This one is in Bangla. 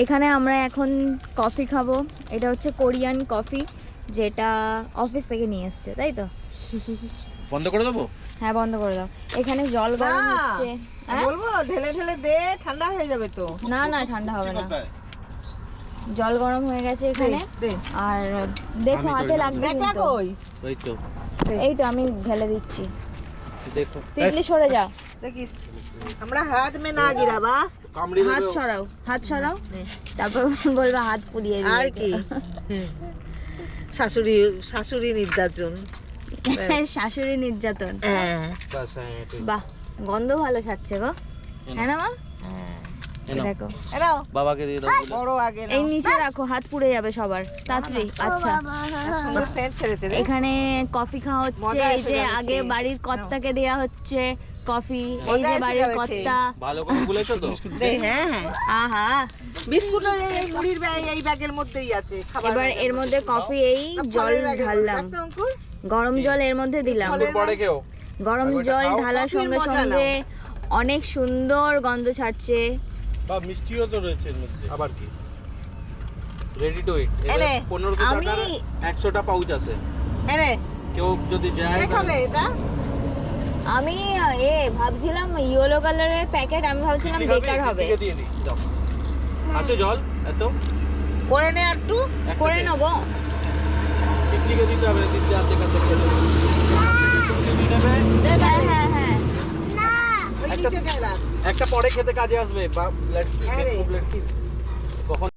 এখানে আমরা এখন কফি খাবো। এটা হচ্ছে কোরিয়ান কফি, যেটা অফিস থেকে নিয়ে এসছে, তাই তো? বন্ধ করে দেবো? হ্যাঁ বন্ধ করে দাও। এখানে জল গরম হচ্ছে। বলবো ঢেলে ঢেলে দে, ঠান্ডা হয়ে যাবে তো। না না, ঠান্ডা হবে না। জল গরম হয়ে গেছে এখানে। আর দেখো হাতে লাগবে কিন্তু। ওই তো, এই তো আমি ঢেলে দিচ্ছি। দেখো তিতলি সরে যা। দেখিস আমরা হাত মে না গিরাবা। কামড়ি হাত দেবে। সরাও, হাত সরাও, তারপর বলবে হাত পুড়িয়ে আর দিয়েছে। কি শাশুড়ি শাশুড়ি নির্যাতন। শাশুড়ি নির্যাতন। হ্যাঁ বাস, হ্যাঁ, এটাই। বাহ, গন্ধ ভালো ছাড়ছে গো। হ্যাঁ না মা? এ নাও, দেখো এরাও বাবাকে দিয়ে দাও। বড় আগে এই নিচে রাখো, হাত পুড়ে যাবে সবার তাড়াতাড়ি। আচ্ছা, সুন্দর সেন্ট ছেড়েছে রে। এখানে কফি খাওয়া হচ্ছে। মজা এই এসে যে যাবে আগে খেয়ে। বাড়ির কর্তাকে দেয়া হচ্ছে কফি, এই মজা যে এসে বাড়ির যাবে কর্তা। ভালো করে গুলেছো তো? দে, হ্যাঁ হ্যাঁ আহা, বিস্কুট এই মুড়ির ব্যাগ এই ব্যাগের মধ্যেই আছে খাবার। এবার এর মধ্যে কফি, এই জল ঢাললাম, গরম জল এর মধ্যে দিলাম। পরে কেউ গরম জল ঢালার সঙ্গে সঙ্গে অনেক সুন্দর গন্ধ ছাড়ছে। বা মিষ্টিও তো রয়েছে এর মধ্যে। আবার কি রেডি টু ইট। এনে, 1500 টাকার 100টা পাউচ আছে। হ্যাঁ রে কেউ যদি যায় দেখাবে এটা। আমি ভাবছিলাম ইয়েলো কালারের প্যাকেট, আমি ভাবছিলাম বেকার হবে। দিয়ে দিই দাও। আচ্ছা জল এত করে নে একটু। করে নেবো। টিকটিকে দিতে হবে, দিতে হাতে কাছে খেলে নেবে। দে হ্যাঁ দে হ্যাঁ হ্যাঁ। ওই নিচেটা রাখ। একটা পরে খেতে কাজে আসবে বা প্লেট হ্যাঁ রে। প্লেট কি কখন